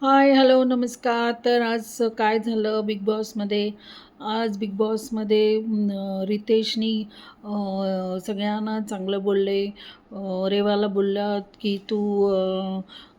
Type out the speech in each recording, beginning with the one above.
हाय, hello, नमस्कार. तर आज काय झालं बिग बॉसमध्ये, आज बिग बॉसमध्ये रितेशनी सगळ्यांना चांगलं बोलले. रेवाला बोलला की तू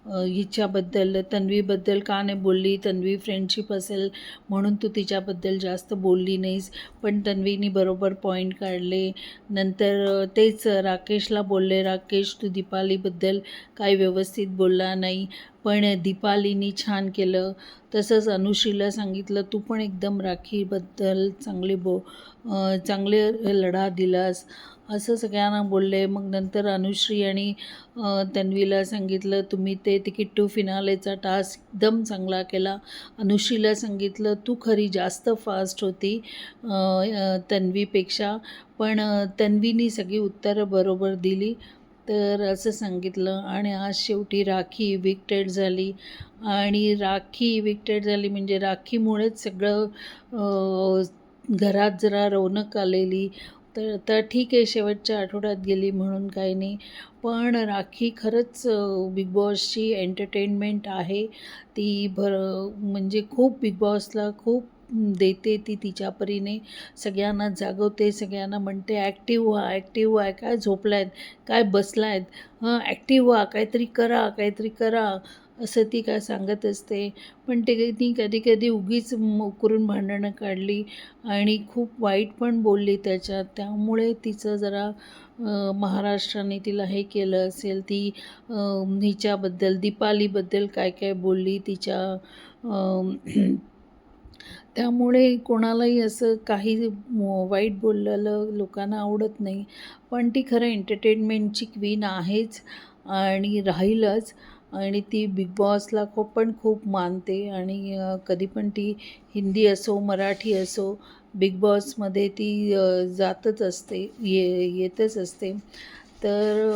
हिच्याबद्दल तन्वीबद्दल का नाही बोलली, तन्वी फ्रेंडशिप असेल म्हणून तू तिच्याबद्दल जास्त बोलली नाहीस. पण तन्वीनी बरोबर पॉईंट काढले. नंतर तेच राकेशला बोलले, राकेश तू दीपालीबद्दल काही व्यवस्थित बोलला नाही, पण दीपालीनी छान केलं. तसंच अनुश्रीला सांगितलं, तू पण एकदम राखीबद्दल चांगले लढा दिलास, असं सगळ्यांना बोलले. मग नंतर अनुश्री आणि तन्वीला सांगितलं, तुम्ही ते तिकीट टू फिनालेचा टास्क एकदम चांगला केला. अनुश्रीला सांगितलं, तू खरी जास्त फास्ट होती तन्वीपेक्षा, पण तन्वीनी सगळी उत्तरं बरोबर दिली. तर असं सांगितलं. आणि आज शेवटी राखी इविक्टेड झाली. आणि राखी इविक्टेड झाली म्हणजे राखीमुळेच सगळं घरात जरा रौनक आलेली. तर ठीक आहे, शेवटच्या आठवड्यात गेली म्हणून काही नाही, पण राखी खरंच बिग बॉसची एंटरटेनमेंट आहे. ती म्हणजे खूप बिग बॉसला खूप देते ती तिच्या परीने. सगळ्यांना जागवते, सगळ्यांना म्हणते ॲक्टिव्ह व्हा, ॲक्टिव्ह व्हा, काय झोपलायत, काय बसलायत, ॲक्टिव्ह व्हा, काहीतरी करा, काहीतरी करा, असं ती काय सांगत असते. पण ती कधी कधी उगीच उकरून भांडणं काढली आणि खूप वाईट पण बोलली त्याच्यात. त्यामुळे तिचं जरा महाराष्ट्राने तिला हे केलं असेल. ती हिच्याबद्दल दीपालीबद्दल काय काय बोलली तिच्या त्यामुळे कोणालाही असं काही वाईट बोललेलं लोकांना आवडत नाही. पण ती खरं एंटरटेनमेंटची क्वीन आहेच आणि राहीलच. आणि ती बिग बॉसला खूप मानते. आणि कधी पण ती हिंदी असो मराठी असो, बिग बॉसमध्ये ती जातच असते, येतच असते. तर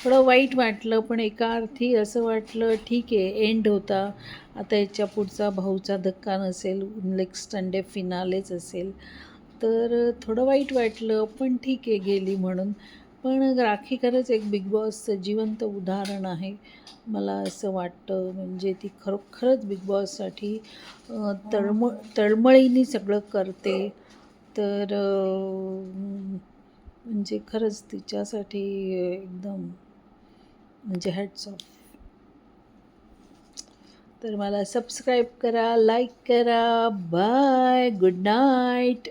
थोडं वाईट वाटलं, पण एका अर्थी असं वाटलं ठीक आहे, एंड होता. आता याच्या पुढचा भाऊचा धक्का नसेल, नेक्स्ट संडे फिनालेच असेल. तर थोडं वाईट वाटलं, पण ठीक आहे गेली म्हणून. पण राखी खरंच एक बिग बॉसचं जिवंत उदाहरण आहे, मला असं वाटतं. म्हणजे ती खरंच बिग बॉससाठी तळमळीने सगळं करते. तर म्हणजे खरंच तिच्यासाठी एकदम म्हणजे हॅट्स ऑफ. तर मला सबस्क्राईब करा, लाईक करा. Bye, good night.